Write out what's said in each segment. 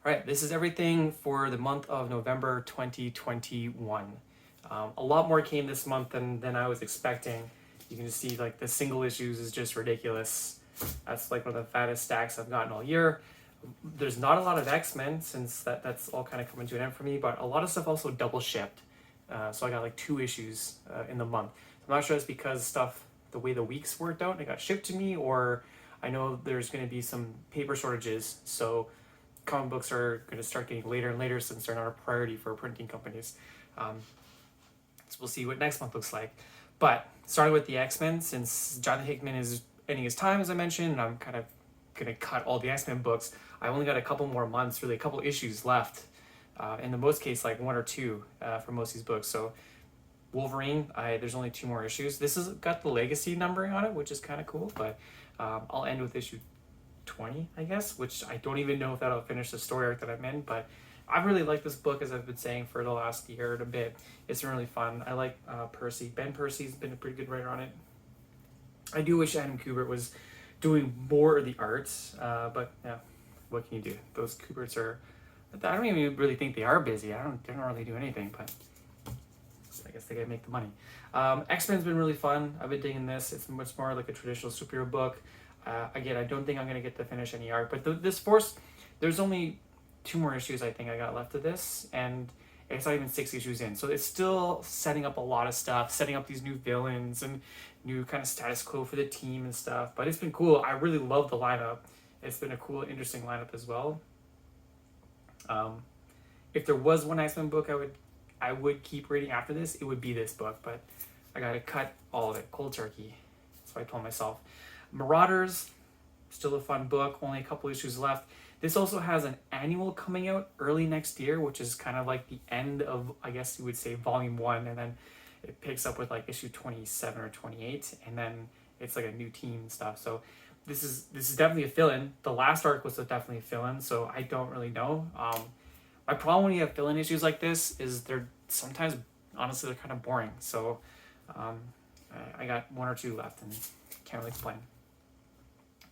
All right, this is everything for the month of November 2021. A lot more came this month than I was expecting. You can see like the single issues is just ridiculous. That's like one of the fattest stacks I've gotten all year. There's not a lot of X-Men since that's all kind of coming to an end for me, but a lot of stuff also double shipped. So I got like 2 issues in the month. I'm not sure it's because stuff, the way the weeks worked out, it got shipped to me, or I know there's going to be some paper shortages. So comic books are going to start getting later and later since they're not a priority for printing companies. So we'll see what next month looks like. But starting with the X-Men, since Jonathan Hickman is ending his time, as I mentioned, and I'm kind of going to cut all the X-Men books, I only got a couple more months, really a couple issues left. In the most case, like 1 or 2 for most of these books. So Wolverine, there's only 2 more issues. This has got the legacy numbering on it, which is kind of cool, but I'll end with issue 20, I guess, which I don't even know if that'll finish the story arc that I'm in, but I really like this book, as I've been saying for the last year and a bit. It's been really fun. I like Percy. Ben Percy's been a pretty good writer on it. I do wish Adam Kubert was doing more of the art, but yeah, what can you do? Those Kuberts are, I don't even really think they are busy. They don't really do anything, but I guess they gotta make the money. X-Men's been really fun. I've been digging this. It's much more like a traditional superhero book. Again, I don't think I'm gonna get to finish any arc, but this force, there's only 2 more issues I think I got left of this, and it's not even 6 issues in. So it's still setting up a lot of stuff, setting up these new villains and new kind of status quo for the team and stuff. But it's been cool. I really love the lineup. It's been a cool, interesting lineup as well. If there was one X-Men book I would keep reading after this, it would be this book, but I gotta cut all of it cold turkey. That's what I told myself. Marauders, still a fun book, only a couple issues left. This also has an annual coming out early next year, which is kind of like the end of, I guess you would say, volume 1, and then it picks up with like issue 27 or 28, and then it's like a new team and stuff. So this is definitely a fill-in. The last arc was definitely a fill-in, so I don't really know. My problem when you have fill-in issues like this is they're sometimes, honestly, they're kind of boring. So I got 1 or 2 left and can't really explain.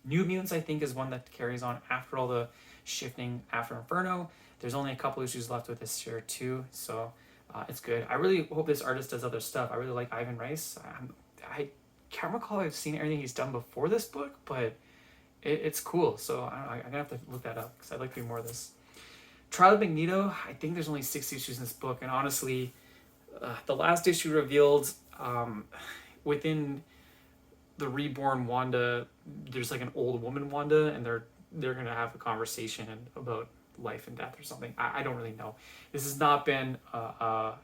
New Mutants, I think, is one that carries on after all the shifting after Inferno. There's only a couple issues left with this year too, so it's good. I really hope this artist does other stuff. I really like Ivan Rice. I can't recall I've seen everything he's done before this book, but it's cool. So I'm gonna have to look that up because I'd like to do more of this. Trial of Magneto, I think there's only 6 issues in this book, and honestly, the last issue revealed within the reborn Wanda, there's like an old woman Wanda, and they're gonna have a conversation about life and death or something. I don't really know. This has not been a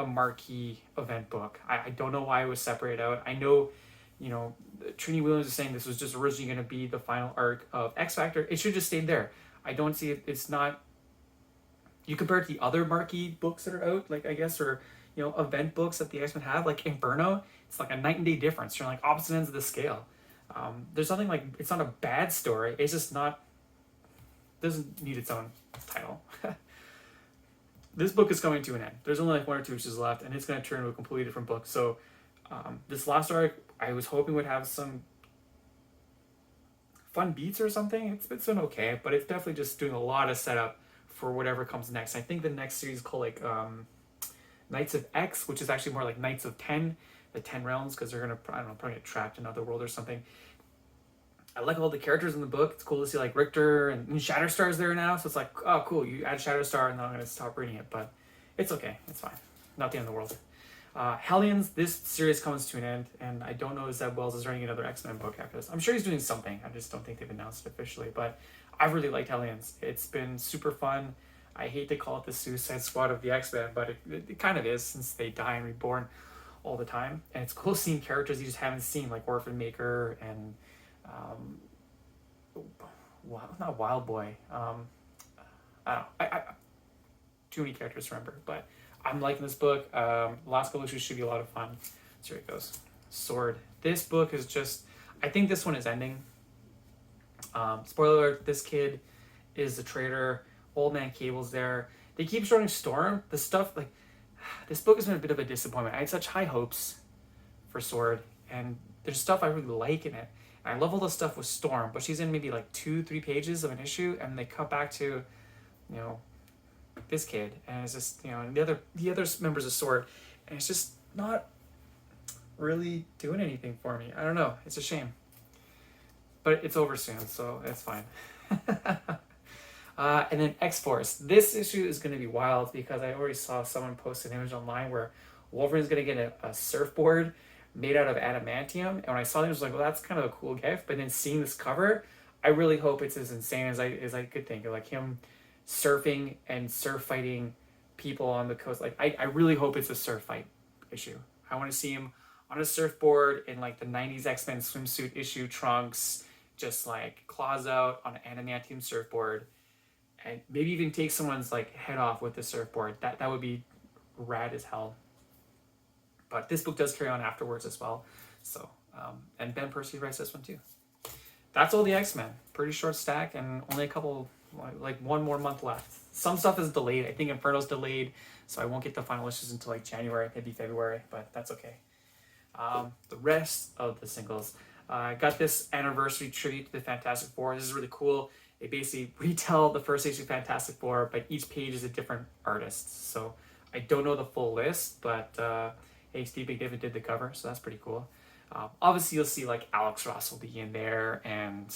marquee event book. I don't know why it was separated out. I know, Trini Williams is saying this was just originally going to be the final arc of X Factor. It should just stay there. I don't see it. It's not. You compare it to the other marquee books that are out, like I guess, or event books that the X-Men have, like Inferno. It's like a night and day difference. You're like opposite ends of the scale. There's nothing like, it's not a bad story. It's just not, doesn't need its own title. This book is coming to an end. There's only like 1 or 2 issues left, and it's going to turn into a completely different book. So this last arc, I was hoping would have some fun beats or something. It's been okay, but it's definitely just doing a lot of setup for whatever comes next. I think the next series is called like Knights of X, which is actually more like Knights of 10, the 10 realms, because they're gonna, I don't know, probably get trapped in another world or something. I like all the characters in the book. It's cool to see like Richter and Shatterstar's there now, so it's like, oh cool, you add Shatterstar, and then I'm gonna stop reading it, but it's okay, it's fine, not the end of the world. Hellions, this series comes to an end, and I don't know if Zeb Wells is writing another X-Men book after this. I'm sure he's doing something, I just don't think they've announced it officially, but I really liked Hellions. It's been super fun. I hate to call it the Suicide Squad of the X-Men, but it kind of is, since they die and reborn all the time, and it's cool seeing characters you just haven't seen, like Orphan Maker and not Wild Boy. I don't know. Too many characters to remember, but I'm liking this book. Last couple issues should be a lot of fun. So here it goes. Sword. This book is just, I think this one is ending. Spoiler alert, this kid is the traitor. Old Man Cable's there. They keep showing Storm. The stuff, like, this book has been a bit of a disappointment. I had such high hopes for Sword, and there's stuff I really like in it. And I love all the stuff with Storm, but she's in maybe like 2-3 pages of an issue, and they cut back to, you know, this kid, and it's just, you know, and the other members of Sword, and it's just not really doing anything for me. I don't know. It's a shame, but it's over soon, so it's fine. And then X-Force. This issue is going to be wild because I already saw someone post an image online where Wolverine's going to get a surfboard made out of adamantium. And when I saw it, I was like, well, that's kind of a cool gift. But then seeing this cover, I really hope it's as insane as I could think. Like him surfing and surf fighting people on the coast. Like I really hope it's a surf fight issue. I want to see him on a surfboard in like the 90s X-Men swimsuit issue trunks, just like claws out on an adamantium surfboard, and maybe even take someone's like head off with the surfboard. That would be rad as hell. But this book does carry on afterwards as well. So and Ben Percy writes this one too. That's all the X-Men. Pretty short stack, and only a couple, like one more month left. Some stuff is delayed. I think Inferno's delayed, so I won't get the final issues until like January, maybe February, but that's okay. The rest of the singles, I got this anniversary tribute to the Fantastic Four. This is really cool. They basically retell the first issue of Fantastic Four, but each page is a different artist. So I don't know the full list, but hey, Steve McDivitt did the cover, so that's pretty cool. Obviously, you'll see like Alex Ross will be in there, and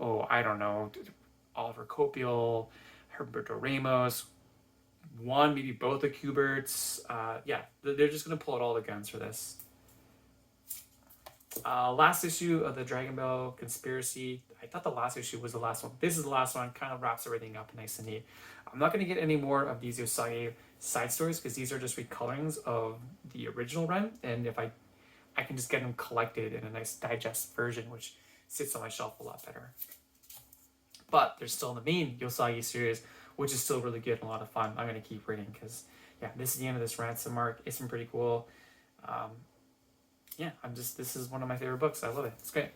I don't know, Oliver Copiel, Humberto Ramos, one, maybe both the Kuberts. Yeah, they're just gonna pull out all the guns for this. Last issue of the Dragon Ball Conspiracy. I thought the last issue was the last one. This is the last one. Kind of wraps everything up nice and neat. I'm not going to get any more of these Usagi side stories because these are just recolorings of the original run. And if I can just get them collected in a nice digest version, which sits on my shelf a lot better. But they're still in the main Usagi series, which is still really good and a lot of fun. I'm going to keep reading because, yeah, this is the end of this ransom arc. It's been pretty cool. Yeah, this is one of my favorite books. I love it. It's great.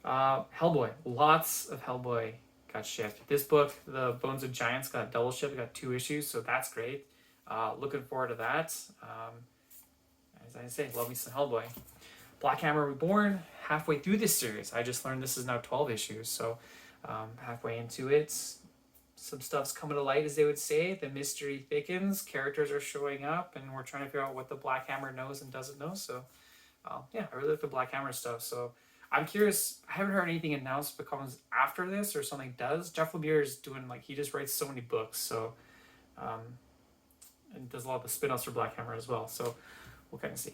Hellboy. Lots of Hellboy got shipped. This book, The Bones of Giants, got double shipped. Got 2 issues, so that's great. Looking forward to that. As I say, love me some Hellboy. Black Hammer Reborn, halfway through this series. I just learned this is now 12 issues, so halfway into it. Some stuff's coming to light, as they would say. The mystery thickens. Characters are showing up, and we're trying to figure out what the Black Hammer knows and doesn't know, so... yeah, I really like the Black Hammer stuff. So I'm curious. I haven't heard anything announced that comes after this or something does. Jeff Lemire is doing, like, he just writes so many books. So, and does a lot of the spin-offs for Black Hammer as well. So we'll kind of see.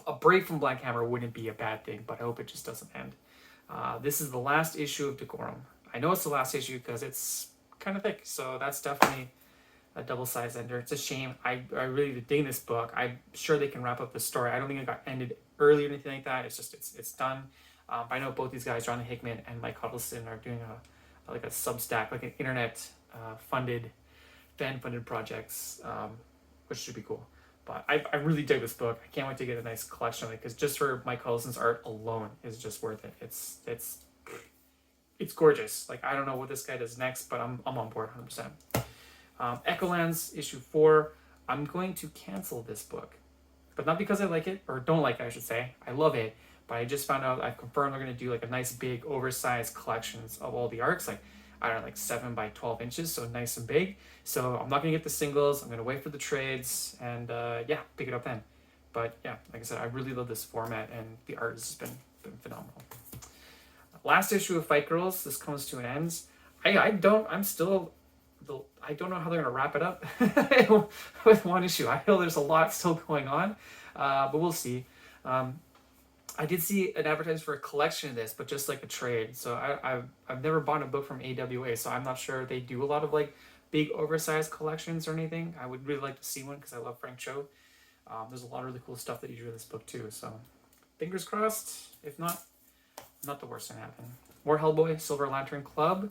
A break from Black Hammer wouldn't be a bad thing, but I hope it just doesn't end. This is the last issue of Decorum. I know it's the last issue because it's kind of thick. So that's definitely a double-sized ender. It's a shame. I really dig this book. I'm sure they can wrap up the story. I don't think it got ended early or anything like that. It's just it's done. I know both these guys, John Hickman and Mike Huddleston, are doing a Substack, like an internet fan-funded projects, which should be cool. But I really dig this book. I can't wait to get a nice collection of it because just for Mike Huddleston's art alone is just worth it. It's gorgeous. Like, I don't know what this guy does next, but I'm on board 100%. Echolands issue 4. I'm going to cancel this book, but not because I like it or don't like it, I should say. I love it, but I just found out, I've confirmed they're going to do like a nice big oversized collections of all the arcs, like I don't know, like 7 by 12 inches, so nice and big. So I'm not going to get the singles. I'm going to wait for the trades and yeah, pick it up then. But yeah, like I said, I really love this format and the art has been phenomenal. Last issue of Fight Girls. This comes to an end. I don't know how they're going to wrap it up with one issue. I feel there's a lot still going on, but we'll see. I did see an advertisement for a collection of this, but just like a trade. So I've never bought a book from AWA, so I'm not sure they do a lot of like big oversized collections or anything. I would really like to see one because I love Frank Cho. There's a lot of really cool stuff that you drew in this book too. So fingers crossed. If not the worst can happen. More Hellboy, Silver Lantern Club.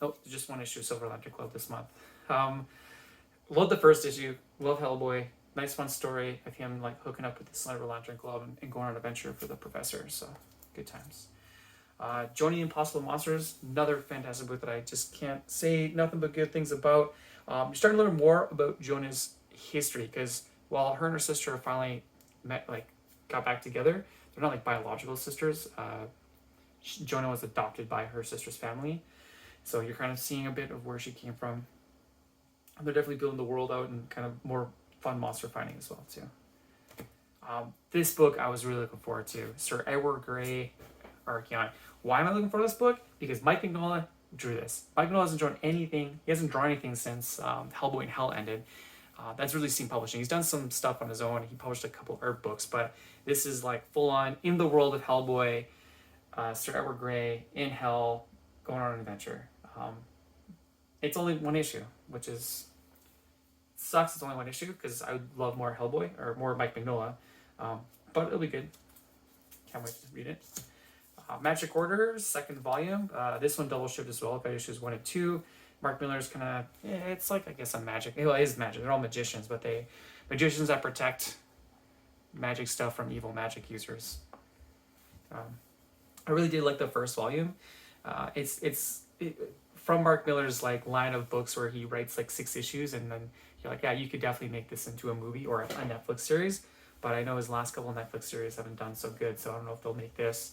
Oh, just one issue of Silver Lantern Club this month. Love the first issue. Love Hellboy. Nice fun story of him like hooking up with the Silver Lantern Club and going on an adventure for the professor. So good times. Johnny Impossible Monsters. Another fantastic book that I just can't say nothing but good things about. You're starting to learn more about Jonah's history because while her and her sister are finally met, like got back together. They're not like biological sisters. Jonah was adopted by her sister's family, so you're kind of seeing a bit of where she came from. And they're definitely building the world out and kind of more fun monster fighting as well too. This book I was really looking forward to, Sir Edward Grey Archeon. Why am I looking for this book? Because Mike Mignola drew this. Mike Mignola hasn't drawn anything. He hasn't drawn anything since Hellboy and Hell ended. That's really seen publishing. He's done some stuff on his own. He published a couple art books, but this is like full on in the world of Hellboy. Sir Edward Grey in Hell, going on an adventure. It's only one issue, which is sucks. It's only one issue because I would love more Hellboy or more Mike Mignola, but it'll be good. Can't wait to read it. Magic Order, second volume. This one double shipped as well. I've got issues 1 and 2. Mark Miller's kind of, it's like, I guess, on magic. Well, it is magic. They're all magicians, but magicians that protect magic stuff from evil magic users. I really did like the first volume. It's from Mark Miller's like line of books where he writes like 6 issues, and then you're like, yeah, you could definitely make this into a movie or a Netflix series. But I know his last couple of Netflix series haven't done so good, so I don't know if they'll make this.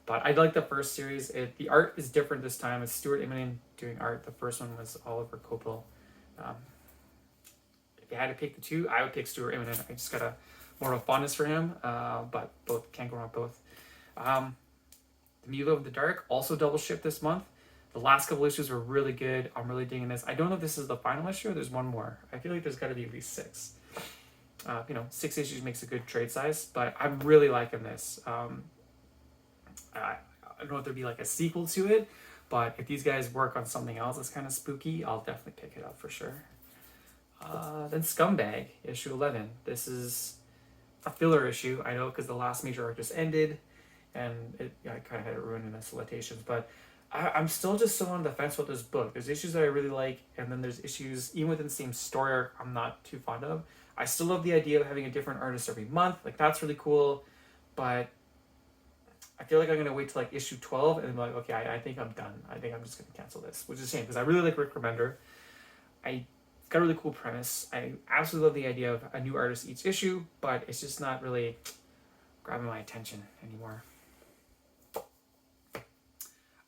But I like the first series. The art is different this time. It's Stuart Immonen doing art. The first one was Oliver Coipel. If you had to pick the two, I would pick Stuart Immonen. I just got more of a fondness for him, but both can't go wrong both. The Mule of the Dark also double shipped this month. The last couple issues were really good. I'm really digging this. I don't know if this is the final issue or there's one more. I feel like there's got to be at least 6. 6 issues makes a good trade size, but I'm really liking this. I don't know if there'd be like a sequel to it, but if these guys work on something else that's kind of spooky, I'll definitely pick it up for sure. Then Scumbag, issue 11. This is a filler issue, I know, because the last major arc just ended, and I kind of had it ruined in the salutations, but I'm still just so on the fence with this book. There's issues that I really like, and then there's issues, even within the same story arc, I'm not too fond of. I still love the idea of having a different artist every month. Like, that's really cool, but I feel like I'm going to wait till like issue 12 and then be like, okay, I think I'm done. I think I'm just going to cancel this, which is a shame because I really like Rick Remender. It's got a really cool premise. I absolutely love the idea of a new artist each issue, but it's just not really grabbing my attention anymore.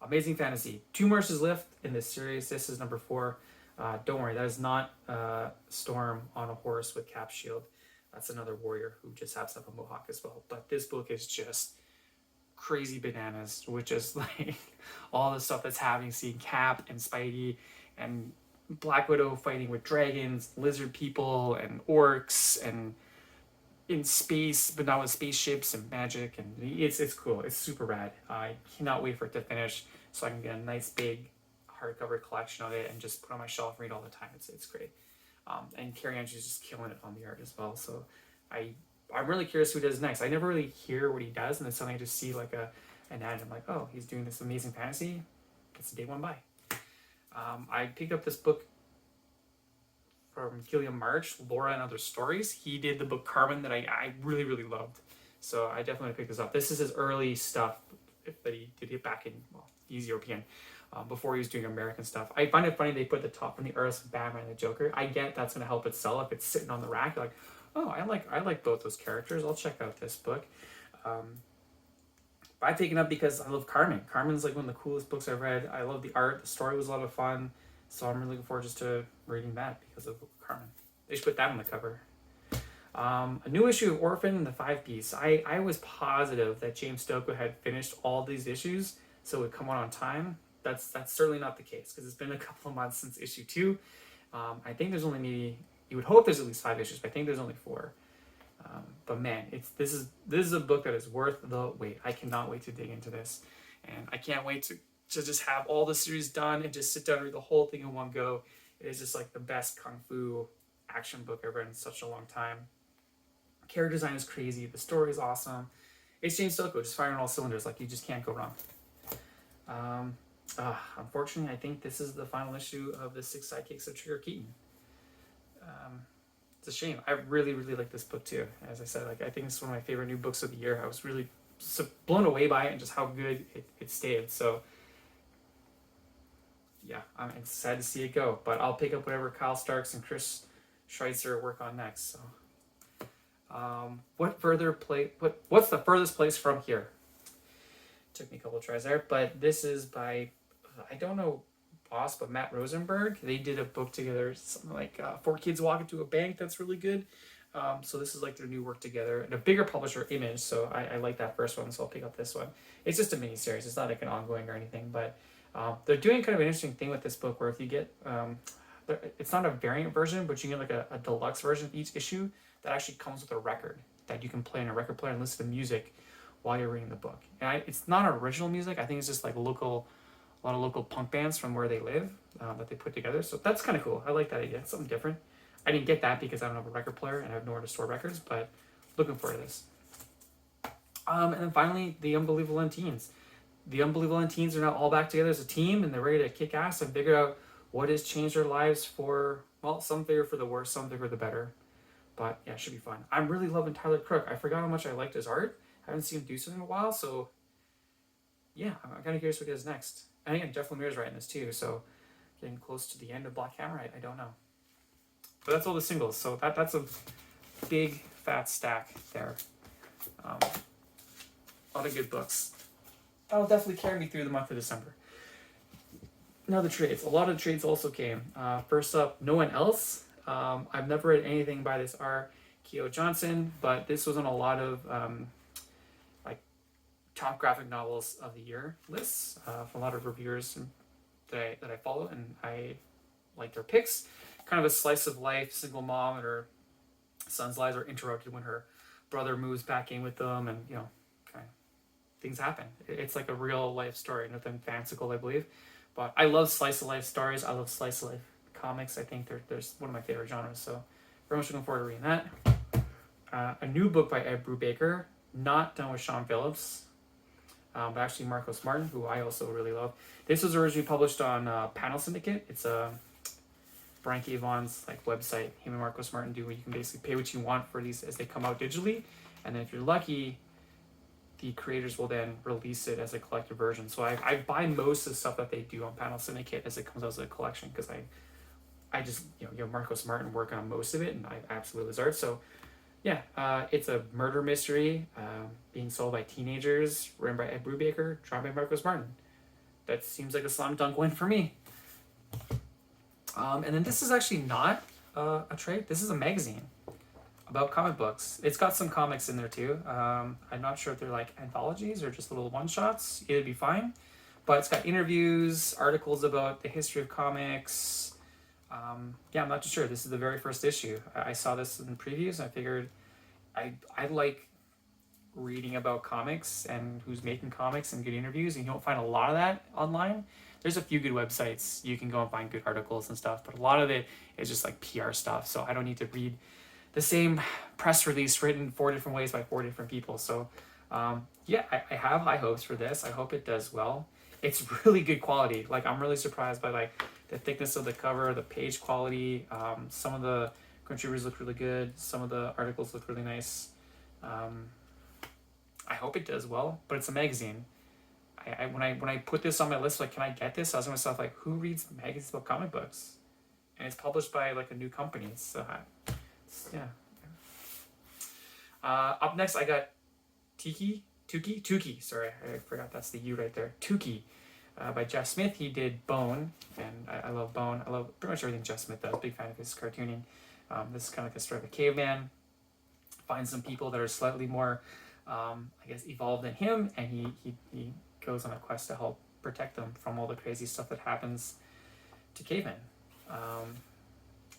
Amazing Fantasy. 2 more issues left in this series. This is number 4. Don't worry, that is not Storm on a horse with cap shield. That's another warrior who just happens to have a mohawk as well. But this book is just crazy bananas with just like all the stuff that's happening, seeing Cap and Spidey and Black Widow fighting with dragons, lizard people, and orcs, and in space, but not with spaceships and magic, and it's cool. It's super rad. I cannot wait for it to finish so I can get a nice big hardcover collection of it and just put on my shelf and read all the time. It's great. And Carrie Andrews just killing it on the art as well. So I'm really curious who does next. I never really hear what he does, and then suddenly I just see like an ad, and I'm like, oh, he's doing this Amazing Fantasy. It's day one by. I picked up this book from Gilliam March, Laura and Other Stories. He did the book Carmen that I really, really loved. So I definitely picked this up. This is his early stuff that he did it back in, well, he's European, before he was doing American stuff. I find it funny they put the top from the artist of Batman and the Joker. I get that's going to help it sell if it's sitting on the rack. You're like, oh, I like both those characters. I'll check out this book. But I've taken up because I love Carmen. Carmen's like one of the coolest books I've read. I love the art. The story was a lot of fun. So I'm really looking forward just to reading that because of Carmen. They should put that on the cover. A new issue of Orphan and the 5-piece. I was positive that James Stokoe had finished all these issues so it would come out on time. That's certainly not the case because it's been a couple of months since issue 2. I think there's only maybe, you would hope there's at least 5 issues, but I think there's only 4. But man, this is a book that is worth the wait. I cannot wait to dig into this, and I can't wait to just have all the series done and just sit down and read the whole thing in one go. It is just like the best kung fu action book I've read in such a long time. Character design is crazy. The story is awesome. It's James Stokoe just firing all cylinders. Like, you just can't go wrong. Unfortunately, I think this is the final issue of the 6 Sidekicks of Trigger Keaton. It's a shame. I really, really like this book too. As I said, like, I think it's one of my favorite new books of the year. I was really blown away by it and just how good it stayed. So yeah, I'm excited to see it go. But I'll pick up whatever Kyle Starks and Chris Schweitzer work on next. So What's the furthest place from here? Took me a couple tries there, but this is by I don't know boss, but Matt Rosenberg. They did a book together, something like Four Kids Walk Into a Bank. That's really good. So this is like their new work together, and a bigger publisher, Image. So I like that first one, so I'll pick up this one. It's just a mini series. It's not like an ongoing or anything, but they're doing kind of an interesting thing with this book, where if you get it's not a variant version, but you get like a deluxe version of each issue that actually comes with a record that you can play in a record player and listen to music while you're reading the book. And it's not original music. I think it's just like a lot of local punk bands from where they live that they put together. So that's kind of cool. I like that idea. It's something different. I didn't get that because I don't have a record player and I have nowhere to store records, but looking forward to this. And then finally, The Unbelievable Teens. The Unbelievable Teens are now all back together as a team, and they're ready to kick ass and figure out what has changed their lives for, well, some figure for the worse, some figure the better. But yeah, it should be fun. I'm really loving Tyler Crook. I forgot how much I liked his art. I haven't seen him do something in a while, so yeah, I'm kind of curious what he does next. And again, Jeff Lemire's writing this too, so getting close to the end of Black Hammer, I don't know. But that's all the singles, so that's a big fat stack there. A lot of good books. That'll definitely carry me through the month of December. Now the trades. A lot of trades also came. First up, No One Else. I've never read anything by this R. Keogh Johnson, but this was on a lot of like top graphic novels of the year lists from a lot of reviewers that I follow, and I like their picks. Kind of a slice of life, single mom, and her son's lives are interrupted when her brother moves back in with them, and kind of things happen. It's like a real life story, nothing fanciful, I believe. But I love slice of life stories. I love slice of life comics. I think there's one of my favorite genres. So very much looking forward to reading that. A new book by Ed Brubaker, not done with Sean Phillips, but actually Marcos Martin, who I also really love. This was originally published on Panel Syndicate. It's Brian K. Vaughan's like website. Him and Marcos Martin do, where you can basically pay what you want for these as they come out digitally, and then if you're lucky, the creators will then release it as a collected version. So I buy most of the stuff that they do on Panel Syndicate as it comes out as a collection, because I just Marcos Martin working on most of it, and I absolutely love his art. So yeah, it's a murder mystery being solved by teenagers, written by Ed Brubaker, drawn by Marcos Martin. That seems like a slam dunk win for me. And then this is actually not a trade. This is a magazine about comic books. It's got some comics in there too. I'm not sure if they're like anthologies or just little one-shots. It'd be fine. But it's got interviews, articles about the history of comics. Yeah, I'm not too sure. This is the very first issue. I saw this in previews, and I figured I like reading about comics and who's making comics and good interviews, and you don't find a lot of that online. There's a few good websites you can go and find good articles and stuff, but a lot of it is just like PR stuff, so I don't need to read the same press release written 4 different ways by 4 different people. So yeah, I have high hopes for this. I hope it does well. It's really good quality. Like, I'm really surprised by like the thickness of the cover, the page quality. Some of the contributors look really good. Some of the articles look really nice. I hope it does well, but it's a magazine. When I put this on my list, like, can I get this? I was to myself, like, who reads magazines about comic books? And it's published by like a new company. So yeah. Up next, I got Tukey. Sorry, I forgot that's the U right there. Tukey, by Jeff Smith. He did Bone, and I love Bone. I love pretty much everything Jeff Smith does. Big fan of his cartooning. This is kind of like a story of a caveman. Finds some people that are slightly more, I guess, evolved than him, and he goes on a quest to help protect them from all the crazy stuff that happens to cavemen.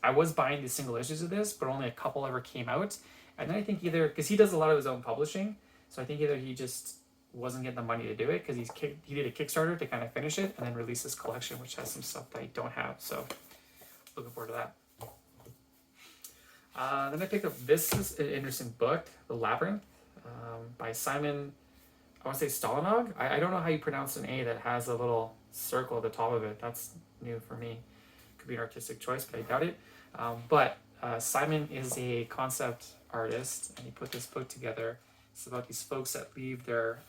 I was buying the single issues of this, but only a couple ever came out. And then I think either, because he does a lot of his own publishing, so I think either he just wasn't getting the money to do it, because he did a Kickstarter to kind of finish it, and then release this collection, which has some stuff that I don't have. So looking forward to that. Then I picked up, this is an interesting book, The Labyrinth, by Simon, I want to say Stolinog. I don't know how you pronounce an A that has a little circle at the top of it. That's new for me. Could be an artistic choice, but I doubt it. But Simon is a concept artist, and he put this book together. It's about these folks that leave their,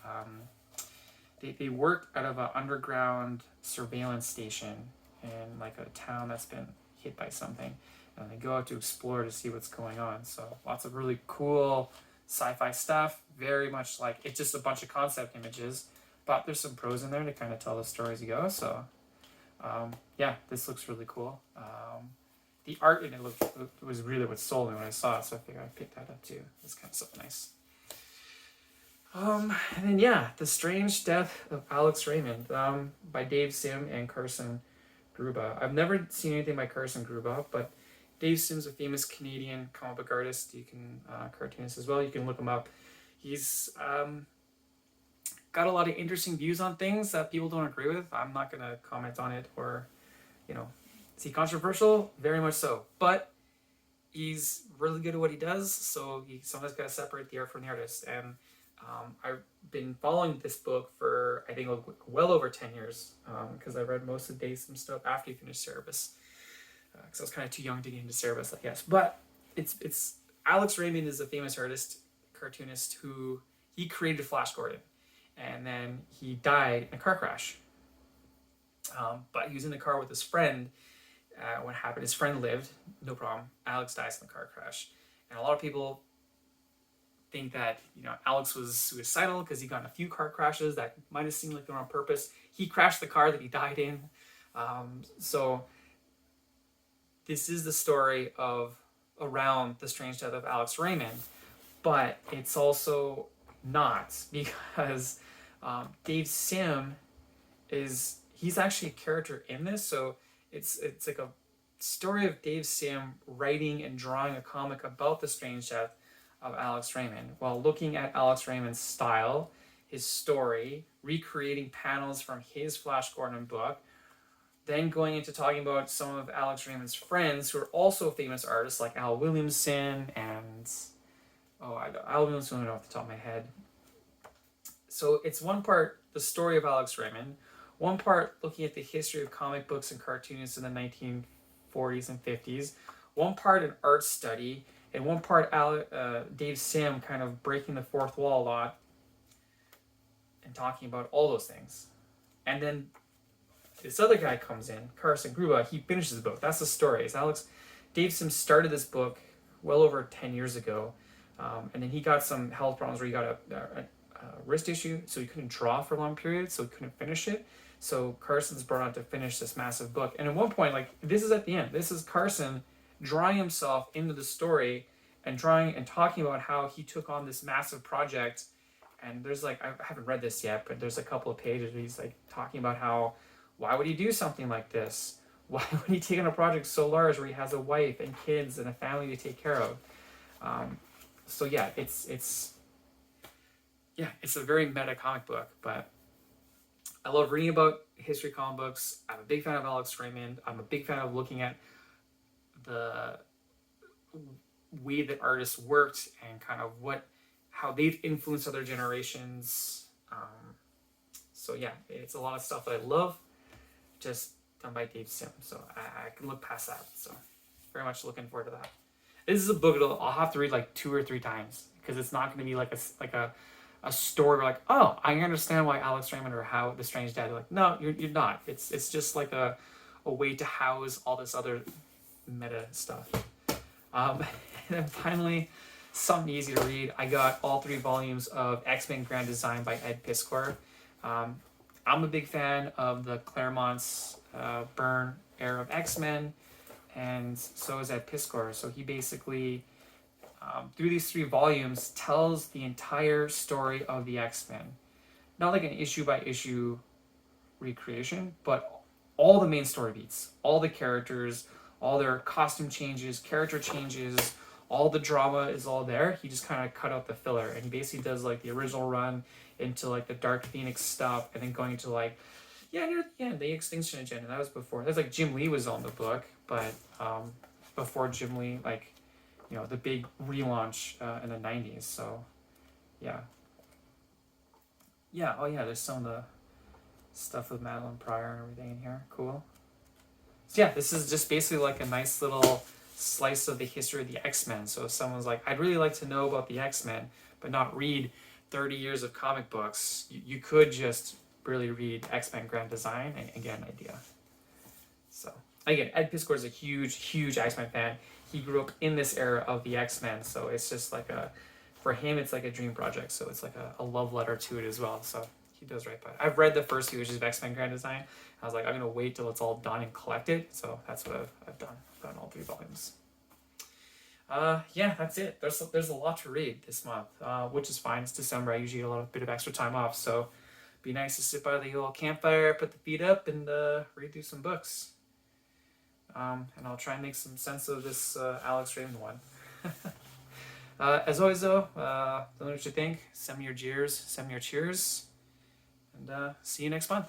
they work out of an underground surveillance station in like a town that's been hit by something. and they go out to explore to see what's going on. So lots of really cool sci-fi stuff, very much like it's just a bunch of concept images, but there's some prose in there to kind of tell the story as you go. So yeah, this looks really cool. The art in it was really what sold me when I saw it, so I figured I'd pick that up too. It's kind of so nice. And then yeah, The Strange Death of Alex Raymond, by Dave Sim and Carson Gruba. I've never seen anything by Carson Gruba, but Dave Sim's a famous Canadian comic book artist. You can cartoonist as well. You can look him up. He's got a lot of interesting views on things that people don't agree with. I'm not going to comment on it or, is he controversial? Very much so. But he's really good at what he does, so he sometimes got to separate the art from the artist. And I've been following this book for, I think, well over 10 years, because I read most of Dave Sim's stuff after he finished Cerebus. Because I was kind of too young to get into Cerebus, I guess. But it's Alex Raymond is a famous artist, cartoonist, who he created Flash Gordon. And then he died in a car crash. But he was in the car with his friend. What happened? His friend lived, no problem. Alex dies in the car crash. And a lot of people think that Alex was suicidal because he got in a few car crashes that might have seemed like they were on purpose. He crashed the car that he died in. So this is the story of around the strange death of Alex Raymond, but it's also not, because Dave Sim he's actually a character in this. So it's like a story of Dave Sim writing and drawing a comic about the strange death of Alex Raymond, while looking at Alex Raymond's style, his story, recreating panels from his Flash Gordon book, then going into talking about some of Alex Raymond's friends who are also famous artists like Al Williamson and Al Williamson, I don't know off the top of my head. So it's one part the story of Alex Raymond, one part looking at the history of comic books and cartoonists in the 1940s and 50s, one part an art study, and one part Dave Sim kind of breaking the fourth wall a lot and talking about all those things. And then this other guy comes in, Carson Gruba. He finishes the book. That's the story. Dave Sim started this book well over 10 years ago, and then he got some health problems where he got a wrist issue, so he couldn't draw for long periods, so he couldn't finish it. So Carson's brought on to finish this massive book. And at one point, this is at the end. This is Carson drawing himself into the story and drawing and talking about how he took on this massive project. And there's I haven't read this yet, but there's a couple of pages where he's talking about how, why would he do something like this? Why would he take on a project so large where he has a wife and kids and a family to take care of? So yeah, it's a very meta comic book, but I love reading about history comic books. I'm a big fan of Alex Raymond. I'm a big fan of looking at the way that artists worked and kind of how they've influenced other generations. So yeah, it's a lot of stuff that I love, just done by Dave Sim. So I can look past that. So very much looking forward to that. This is a book I'll have to read 2 or 3 times, because it's not going to be like a story where oh, I understand why Alex Raymond or how the strange dad. No, you're not. It's just a way to house all this other meta stuff. And then finally, something easy to read. I got all 3 volumes of X-Men Grand Design by Ed Piskor. I'm a big fan of the Claremont's Byrne era of X-Men, and so is Ed Piskor. So he basically, through these 3 volumes, tells the entire story of the X-Men. Not like an issue-by-issue recreation, but all the main story beats, all the characters, all their costume changes, character changes, all the drama is all there. He just kind of cut out the filler, and he basically does the original run into the Dark Phoenix stuff, and then going into near the end, the Extinction Agenda. That was before. That's Jim Lee was on the book, but before Jim Lee, the big relaunch in the 90s. So yeah. Oh yeah, there's some of the stuff with Madeline Pryor and everything in here. Cool. So yeah, this is just basically a nice little slice of the history of the X-Men. So if someone's I'd really like to know about the X-Men, but not read 30 years of comic books, you could just really read X-Men Grand Design and get an idea. So, again, Ed Piskor is a huge X-Men fan. He grew up in this era of the X-Men, so it's just like for him, it's like a dream project. So it's like a love letter to it as well. So he does right by it. I've read the first few issues of X-Men Grand Design. I was like, I'm gonna wait till it's all done and collected. So that's what I've done. I've done all 3 volumes. Yeah, that's it. There's a lot to read this month, which is fine. It's December. I usually get a bit of extra time off, so be nice to sit by the old campfire, put the feet up, and read through some books. And I'll try and make some sense of this Alex Raymond one. As always, though, don't know what you think. Send me your jeers, send me your cheers, and see you next month.